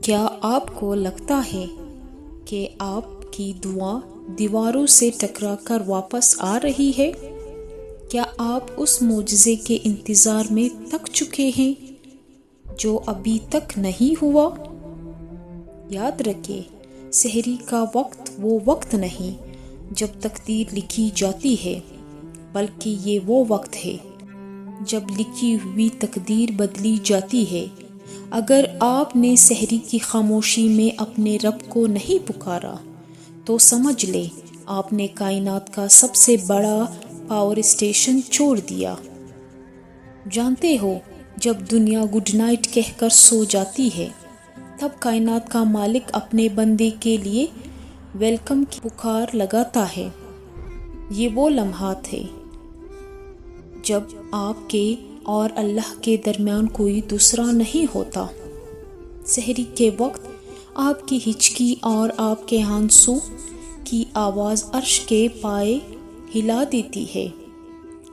کیا آپ کو لگتا ہے کہ آپ کی دعا دیواروں سے ٹکرا کر واپس آ رہی ہے؟ کیا آپ اس معجزے کے انتظار میں تھک چکے ہیں جو ابھی تک نہیں ہوا؟ یاد رکھیں، سحری کا وقت وہ وقت نہیں جب تقدیر لکھی جاتی ہے، بلکہ یہ وہ وقت ہے جب لکھی ہوئی تقدیر بدلی جاتی ہے۔ اگر آپ نے سحری کی خاموشی میں اپنے رب کو نہیں پکارا تو سمجھ لیں آپ نے کائنات کا سب سے بڑا پاور اسٹیشن چھوڑ دیا۔ جانتے ہو، جب دنیا گڈ نائٹ کہہ کر سو جاتی ہے، تب کائنات کا مالک اپنے بندے کے لیے ویلکم کی پکار لگاتا ہے۔ یہ وہ لمحات ہے جب آپ کے اور اللہ کے درمیان کوئی دوسرا نہیں ہوتا۔ سحری کے وقت آپ کی ہچکی اور آپ کے ہانسوں کی آواز عرش کے پائے ہلا دیتی ہے۔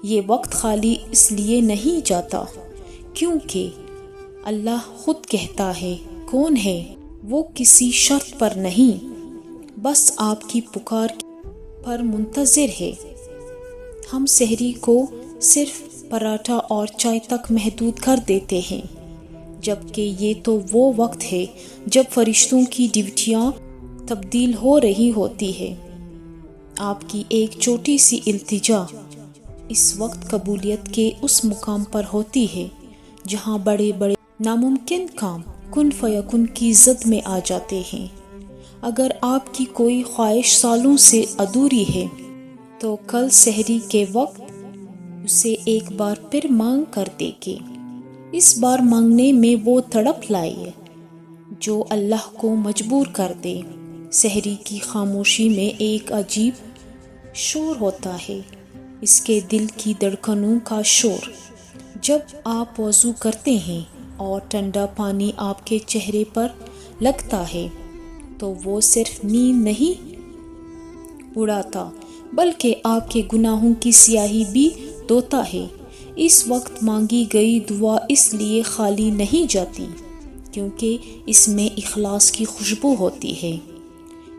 یہ وقت خالی اس لیے نہیں جاتا کیونکہ اللہ خود کہتا ہے کون ہے، وہ کسی شرط پر نہیں، بس آپ کی پکار پر منتظر ہے۔ ہم سحری کو صرف پراٹھا اور چائے تک محدود کر دیتے ہیں، جبکہ یہ تو وہ وقت ہے جب فرشتوں کی ڈیوٹیاں تبدیل ہو رہی ہوتی ہے۔ آپ کی ایک چھوٹی سی التجا اس وقت قبولیت کے اس مقام پر ہوتی ہے جہاں بڑے بڑے ناممکن کام کن فیکن کی زد میں آ جاتے ہیں۔ اگر آپ کی کوئی خواہش سالوں سے ادھوری ہے تو کل سحری کے وقت اسے ایک بار پھر مانگ کر دیکھیں۔ اس بار مانگنے میں وہ تڑپ لائے جو اللہ کو مجبور کر دے۔ سحری کی خاموشی میں ایک عجیب شور ہوتا ہے، اس کے دل کی دھڑکنوں کا شور۔ جب آپ وضو کرتے ہیں اور ٹھنڈا پانی آپ کے چہرے پر لگتا ہے تو وہ صرف نیند نہیں اڑاتا بلکہ آپ کے گناہوں کی سیاہی بھی دھوتا ہے۔ اس وقت مانگی گئی دعا اس لیے خالی نہیں جاتی کیونکہ اس میں اخلاص کی خوشبو ہوتی ہے۔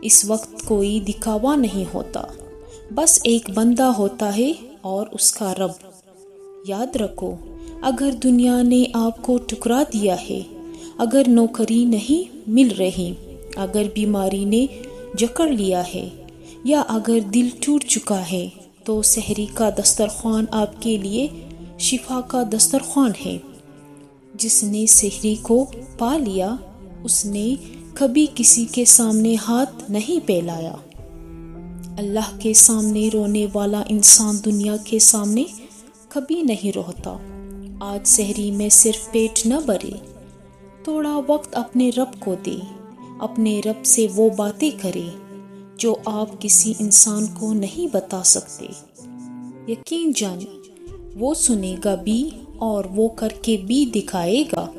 اس وقت کوئی دکھاوا نہیں ہوتا، بس ایک بندہ ہوتا ہے اور اس کا رب۔ یاد رکھو، اگر دنیا نے آپ کو ٹھکرا دیا ہے، اگر نوکری نہیں مل رہی، اگر بیماری نے جکڑ لیا ہے یا اگر دل ٹوٹ چکا ہے تو سحری کا دسترخوان آپ کے لیے شفا کا دسترخوان ہے۔ جس نے سحری کو پا لیا اس نے کبھی کسی کے سامنے ہاتھ نہیں پھیلایا۔ اللہ کے سامنے رونے والا انسان دنیا کے سامنے کبھی نہیں روتا۔ آج سحری میں صرف پیٹ نہ بھرے، تھوڑا وقت اپنے رب کو دے، اپنے رب سے وہ باتیں کرے جو آپ کسی انسان کو نہیں بتا سکتے۔ یقین جانیں وہ سنے گا بھی اور وہ کر کے بھی دکھائے گا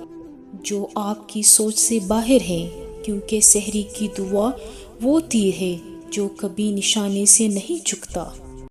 جو آپ کی سوچ سے باہر ہے، کیونکہ سحری کی دعا وہ تیر ہے جو کبھی نشانے سے نہیں چکتا۔